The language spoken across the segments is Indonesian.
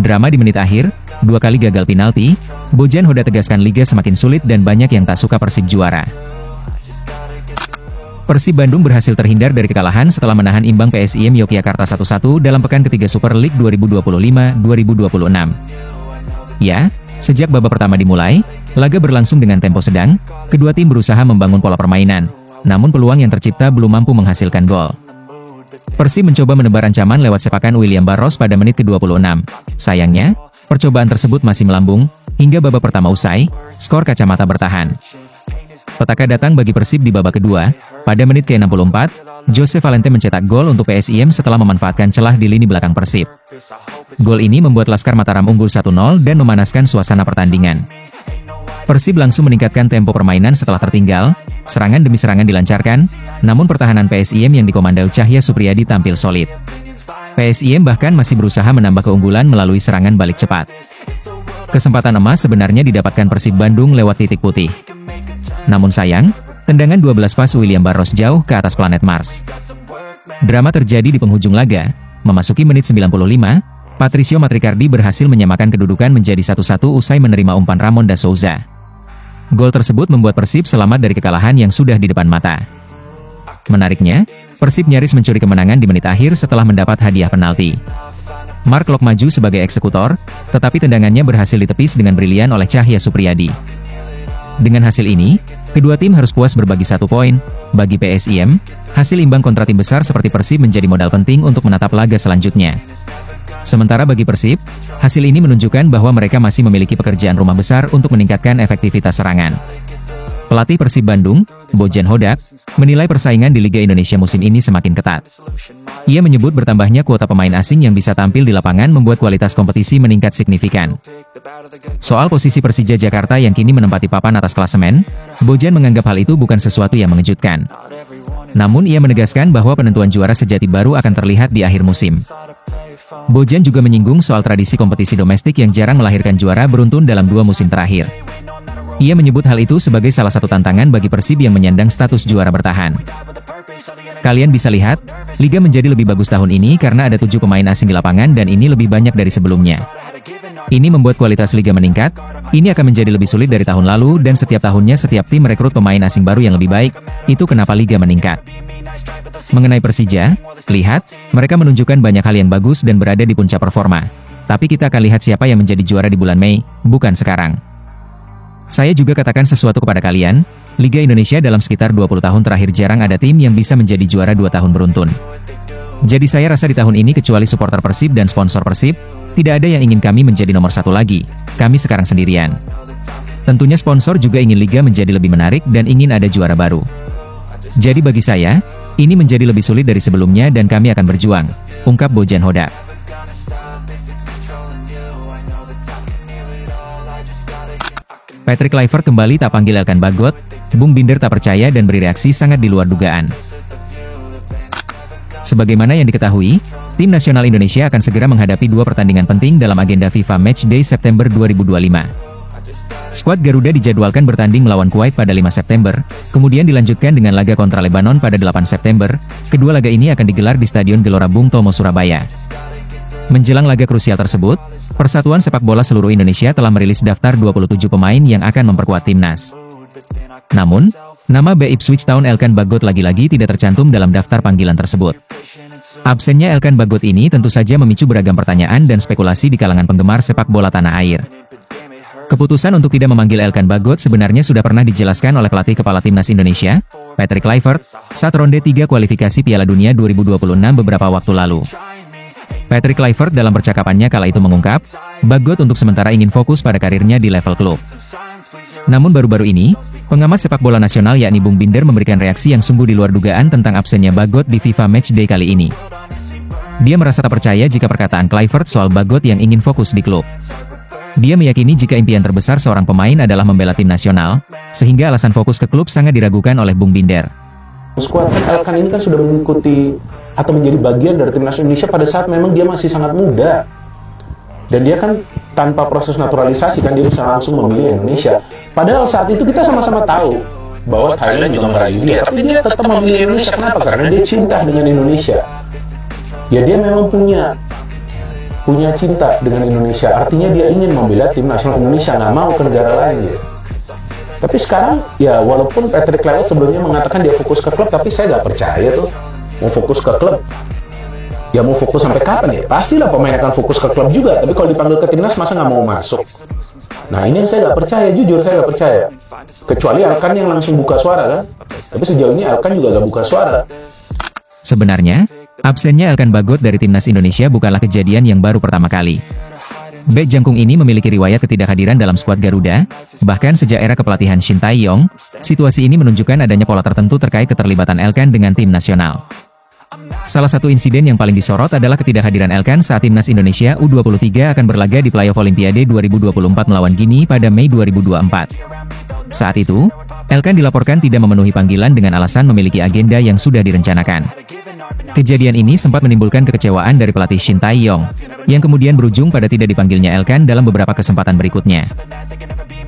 Drama di menit akhir, 2 kali gagal penalti, Bojan Hodak tegaskan liga semakin sulit dan banyak yang tak suka Persib juara. Persib Bandung berhasil terhindar dari kekalahan setelah menahan imbang PSIM Yogyakarta 1-1 dalam pekan ketiga Super League 2025-2026. Ya, sejak babak pertama dimulai, laga berlangsung dengan tempo sedang, kedua tim berusaha membangun pola permainan, namun peluang yang tercipta belum mampu menghasilkan gol. Persib mencoba menebar ancaman lewat sepakan William Barros pada menit ke-26. Sayangnya, percobaan tersebut masih melambung, hingga babak pertama usai, skor kacamata bertahan. Petaka datang bagi Persib di babak kedua, pada menit ke-64, Jose Valente mencetak gol untuk PSIM setelah memanfaatkan celah di lini belakang Persib. Gol ini membuat Laskar Mataram unggul 1-0 dan memanaskan suasana pertandingan. Persib langsung meningkatkan tempo permainan setelah tertinggal, serangan demi serangan dilancarkan, namun pertahanan PSIM yang dikomandoi Cahya Supriyadi tampil solid. PSIM bahkan masih berusaha menambah keunggulan melalui serangan balik cepat. Kesempatan emas sebenarnya didapatkan Persib Bandung lewat titik putih. Namun sayang, tendangan 12 pas William Barros jauh ke atas planet Mars. Drama terjadi di penghujung laga, memasuki menit 95, Patricio Matricardi berhasil menyamakan kedudukan menjadi 1-1 usai menerima umpan Ramon da Souza. Gol tersebut membuat Persib selamat dari kekalahan yang sudah di depan mata. Menariknya, Persib nyaris mencuri kemenangan di menit akhir setelah mendapat hadiah penalti. Mark Lok maju sebagai eksekutor, tetapi tendangannya berhasil ditepis dengan brilian oleh Cahya Supriyadi. Dengan hasil ini, kedua tim harus puas berbagi 1 poin. Bagi PSIM, hasil imbang kontra tim besar seperti Persib menjadi modal penting untuk menatap laga selanjutnya. Sementara bagi Persib, hasil ini menunjukkan bahwa mereka masih memiliki pekerjaan rumah besar untuk meningkatkan efektivitas serangan. Pelatih Persib Bandung, Bojan Hodak, menilai persaingan di Liga Indonesia musim ini semakin ketat. Ia menyebut bertambahnya kuota pemain asing yang bisa tampil di lapangan membuat kualitas kompetisi meningkat signifikan. Soal posisi Persija Jakarta yang kini menempati papan atas klasemen, Bojan menganggap hal itu bukan sesuatu yang mengejutkan. Namun ia menegaskan bahwa penentuan juara sejati baru akan terlihat di akhir musim. Bojan juga menyinggung soal tradisi kompetisi domestik yang jarang melahirkan juara beruntun dalam 2 musim terakhir. Ia menyebut hal itu sebagai salah satu tantangan bagi Persib yang menyandang status juara bertahan. Kalian bisa lihat, Liga menjadi lebih bagus tahun ini karena ada 7 pemain asing di lapangan dan ini lebih banyak dari sebelumnya. Ini membuat kualitas Liga meningkat, ini akan menjadi lebih sulit dari tahun lalu dan setiap tahunnya setiap tim merekrut pemain asing baru yang lebih baik, itu kenapa Liga meningkat. Mengenai Persija, lihat, mereka menunjukkan banyak hal yang bagus dan berada di puncak performa. Tapi kita akan lihat siapa yang menjadi juara di bulan Mei, bukan sekarang. Saya juga katakan sesuatu kepada kalian, Liga Indonesia dalam sekitar 20 tahun terakhir jarang ada tim yang bisa menjadi juara 2 tahun beruntun. Jadi saya rasa di tahun ini kecuali supporter Persib dan sponsor Persib, tidak ada yang ingin kami menjadi nomor 1 lagi, kami sekarang sendirian. Tentunya sponsor juga ingin Liga menjadi lebih menarik dan ingin ada juara baru. Jadi bagi saya, ini menjadi lebih sulit dari sebelumnya dan kami akan berjuang, ungkap Bojan Hodak. Patrick Kluivert kembali tak panggil Elkan Bagot, Bung Binder tak percaya dan beri reaksi sangat di luar dugaan. Sebagaimana yang diketahui, tim nasional Indonesia akan segera menghadapi 2 pertandingan penting dalam agenda FIFA Matchday September 2025. Skuad Garuda dijadwalkan bertanding melawan Kuwait pada 5 September, kemudian dilanjutkan dengan laga kontra Lebanon pada 8 September, kedua laga ini akan digelar di Stadion Gelora Bung Tomo Surabaya. Menjelang laga krusial tersebut, Persatuan Sepak Bola Seluruh Indonesia telah merilis daftar 27 pemain yang akan memperkuat timnas. Namun, nama BI Ipswich Town Elkan Bagot lagi-lagi tidak tercantum dalam daftar panggilan tersebut. Absennya Elkan Bagot ini tentu saja memicu beragam pertanyaan dan spekulasi di kalangan penggemar sepak bola tanah air. Keputusan untuk tidak memanggil Elkan Bagot sebenarnya sudah pernah dijelaskan oleh pelatih kepala timnas Indonesia, Patrick Kluivert, saat ronde 3 kualifikasi Piala Dunia 2026 beberapa waktu lalu. Patrick Kluivert dalam percakapannya kala itu mengungkap, Bagot untuk sementara ingin fokus pada karirnya di level klub. Namun baru-baru ini, pengamat sepak bola nasional yakni Bung Binder memberikan reaksi yang sungguh di luar dugaan tentang absennya Bagot di FIFA Matchday kali ini. Dia merasa tak percaya jika perkataan Kluivert soal Bagot yang ingin fokus di klub. Dia meyakini jika impian terbesar seorang pemain adalah membela tim nasional, sehingga alasan fokus ke klub sangat diragukan oleh Bung Binder. Skuad Elkan ini kan sudah mengikuti atau menjadi bagian dari timnas Indonesia pada saat memang dia masih sangat muda. Dan dia kan tanpa proses naturalisasi kan dia bisa langsung memilih Indonesia. Padahal saat itu kita sama-sama tahu bahwa Thailand juga merayu dia, tapi dia tetap memilih Indonesia. Kenapa? Karena dia cinta dengan Indonesia. Ya dia memang punya punya cinta dengan Indonesia. Artinya dia ingin membela tim nasional Indonesia, nggak mau ke negara lain gitu. Tapi sekarang ya walaupun Patrick Kluivert sebelumnya mengatakan dia fokus ke klub, tapi saya nggak percaya tuh mau fokus ke klub. Ya mau fokus sampai kapan ya? Pastilah pemain akan fokus ke klub juga. Tapi kalau dipanggil ke timnas masa nggak mau masuk? Nah ini saya nggak percaya, jujur saya nggak percaya. Kecuali Alkan yang langsung buka suara kan. Tapi sejauh ini Alkan juga nggak buka suara. Sebenarnya, absennya Elkan Bagot dari timnas Indonesia bukanlah kejadian yang baru pertama kali. Bek jangkung ini memiliki riwayat ketidakhadiran dalam skuad Garuda, bahkan sejak era kepelatihan Shin Tae-yong. Situasi ini menunjukkan adanya pola tertentu terkait keterlibatan Elkan dengan tim nasional. Salah satu insiden yang paling disorot adalah ketidakhadiran Elkan saat timnas Indonesia U23 akan berlaga di playoff Olimpiade 2024 melawan Guinea pada Mei 2024. Saat itu, Elkan dilaporkan tidak memenuhi panggilan dengan alasan memiliki agenda yang sudah direncanakan. Kejadian ini sempat menimbulkan kekecewaan dari pelatih Shin Tae-yong, yang kemudian berujung pada tidak dipanggilnya Elkan dalam beberapa kesempatan berikutnya.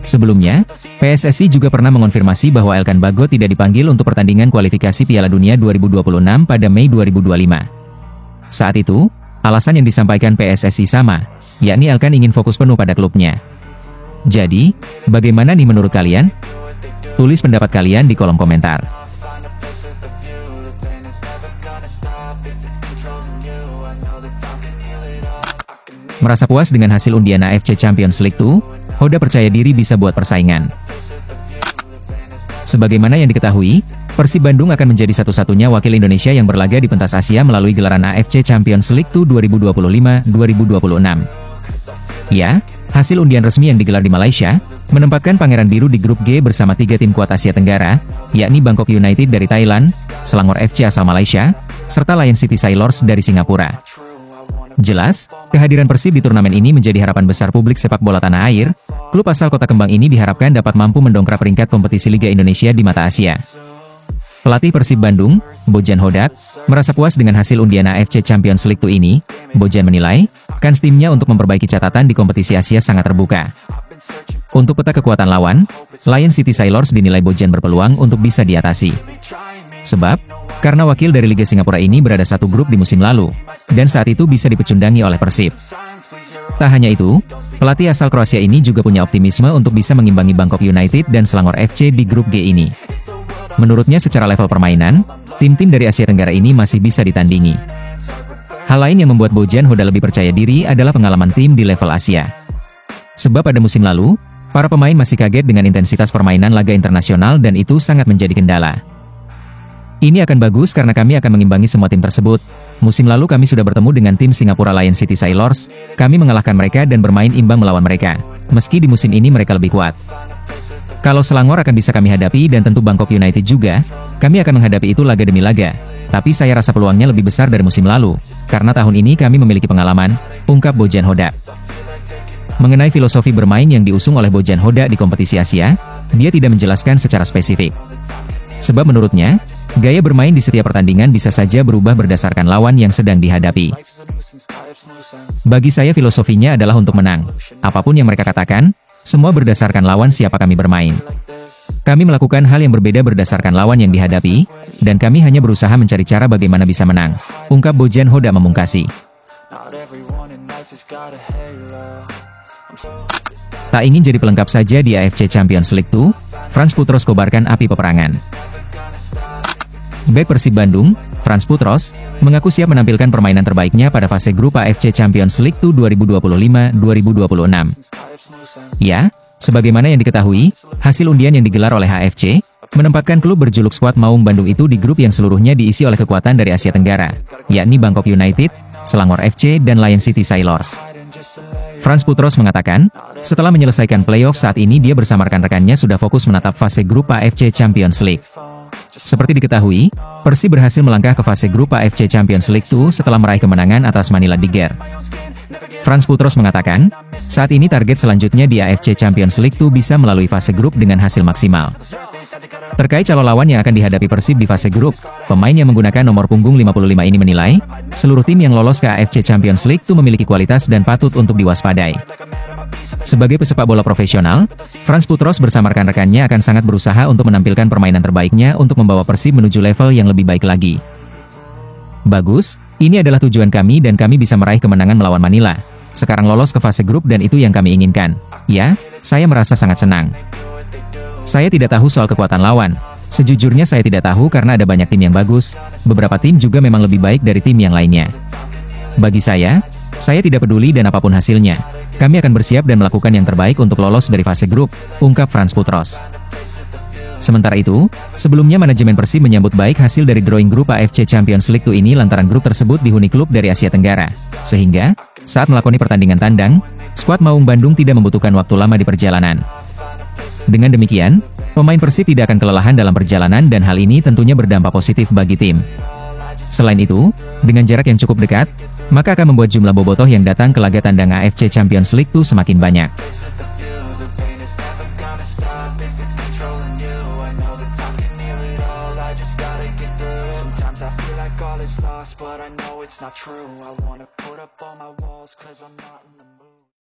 Sebelumnya, PSSI juga pernah mengonfirmasi bahwa Elkan Bagot tidak dipanggil untuk pertandingan kualifikasi Piala Dunia 2026 pada Mei 2025. Saat itu, alasan yang disampaikan PSSI sama, yakni Elkan ingin fokus penuh pada klubnya. Jadi, bagaimana nih menurut kalian? Tulis pendapat kalian di kolom komentar. Merasa puas dengan hasil undian AFC Champions League 2? Hoda percaya diri bisa buat persaingan. Sebagaimana yang diketahui, Persib Bandung akan menjadi satu-satunya wakil Indonesia yang berlaga di pentas Asia melalui gelaran AFC Champions League 2 2025-2026. Ya, hasil undian resmi yang digelar di Malaysia, menempatkan Pangeran Biru di grup G bersama 3 tim kuat Asia Tenggara, yakni Bangkok United dari Thailand, Selangor FC asal Malaysia, serta Lion City Sailors dari Singapura. Jelas, kehadiran Persib di turnamen ini menjadi harapan besar publik sepak bola tanah air. Klub asal Kota Kembang ini diharapkan dapat mampu mendongkrak peringkat kompetisi Liga Indonesia di mata Asia. Pelatih Persib Bandung, Bojan Hodak, merasa puas dengan hasil undian AFC Champions League 2 ini. Bojan menilai, kans timnya untuk memperbaiki catatan di kompetisi Asia sangat terbuka. Untuk peta kekuatan lawan, Lion City Sailors dinilai Bojan berpeluang untuk bisa diatasi. Sebab, karena wakil dari Liga Singapura ini berada satu grup di musim lalu, dan saat itu bisa dipecundangi oleh Persib. Tak hanya itu, pelatih asal Kroasia ini juga punya optimisme untuk bisa mengimbangi Bangkok United dan Selangor FC di grup G ini. Menurutnya secara level permainan, tim-tim dari Asia Tenggara ini masih bisa ditandingi. Hal lain yang membuat Bojan Hoda lebih percaya diri adalah pengalaman tim di level Asia. Sebab pada musim lalu, para pemain masih kaget dengan intensitas permainan laga internasional dan itu sangat menjadi kendala. Ini akan bagus karena kami akan mengimbangi semua tim tersebut. Musim lalu kami sudah bertemu dengan tim Singapura Lion City Sailors, kami mengalahkan mereka dan bermain imbang melawan mereka, meski di musim ini mereka lebih kuat. Kalau Selangor akan bisa kami hadapi dan tentu Bangkok United juga, kami akan menghadapi itu laga demi laga. Tapi saya rasa peluangnya lebih besar dari musim lalu, karena tahun ini kami memiliki pengalaman, ungkap Bojan Hodak. Mengenai filosofi bermain yang diusung oleh Bojan Hodak di kompetisi Asia, dia tidak menjelaskan secara spesifik. Sebab menurutnya, gaya bermain di setiap pertandingan bisa saja berubah berdasarkan lawan yang sedang dihadapi. Bagi saya filosofinya adalah untuk menang. Apapun yang mereka katakan, semua berdasarkan lawan siapa kami bermain. Kami melakukan hal yang berbeda berdasarkan lawan yang dihadapi, dan kami hanya berusaha mencari cara bagaimana bisa menang, ungkap Bojan Hodak memungkasi. Tak ingin jadi pelengkap saja di AFC Champions League 2, Frans Putros kobarkan api peperangan. Bek Persib Bandung, Frans Putros, mengaku siap menampilkan permainan terbaiknya pada fase grup AFC Champions League 2 2025-2026. Ya, sebagaimana yang diketahui, hasil undian yang digelar oleh HFC, menempatkan klub berjuluk skuad Maung Bandung itu di grup yang seluruhnya diisi oleh kekuatan dari Asia Tenggara, yakni Bangkok United, Selangor FC dan Lion City Sailors. Frans Putros mengatakan, setelah menyelesaikan playoff saat ini dia bersama rekan-rekannya sudah fokus menatap fase grup AFC Champions League. Seperti diketahui, Persib berhasil melangkah ke fase grup AFC Champions League 2 setelah meraih kemenangan atas Manila Tiger. Frans Putros mengatakan, saat ini target selanjutnya di AFC Champions League 2 bisa melalui fase grup dengan hasil maksimal. Terkait calon lawan yang akan dihadapi Persib di fase grup, pemain yang menggunakan nomor punggung 55 ini menilai, seluruh tim yang lolos ke AFC Champions League 2 memiliki kualitas dan patut untuk diwaspadai. Sebagai pesepak bola profesional, Frans Putros bersama rekan-rekannya akan sangat berusaha untuk menampilkan permainan terbaiknya untuk membawa Persib menuju level yang lebih baik lagi. Bagus, ini adalah tujuan kami dan kami bisa meraih kemenangan melawan Manila. Sekarang lolos ke fase grup dan itu yang kami inginkan. Ya, saya merasa sangat senang. Saya tidak tahu soal kekuatan lawan. Sejujurnya saya tidak tahu karena ada banyak tim yang bagus, beberapa tim juga memang lebih baik dari tim yang lainnya. Bagi saya tidak peduli dan apapun hasilnya. Kami akan bersiap dan melakukan yang terbaik untuk lolos dari fase grup, ungkap Franz Putros. Sementara itu, sebelumnya manajemen Persib menyambut baik hasil dari drawing grup AFC Champions League 2 ini lantaran grup tersebut dihuni klub dari Asia Tenggara. Sehingga, saat melakoni pertandingan tandang, skuad Maung Bandung tidak membutuhkan waktu lama di perjalanan. Dengan demikian, pemain Persib tidak akan kelelahan dalam perjalanan dan hal ini tentunya berdampak positif bagi tim. Selain itu, dengan jarak yang cukup dekat, maka akan membuat jumlah bobotoh yang datang ke laga tandang AFC Champions League 2 semakin banyak. But I know it's not true. I wanna put up all my walls 'cause I'm not in the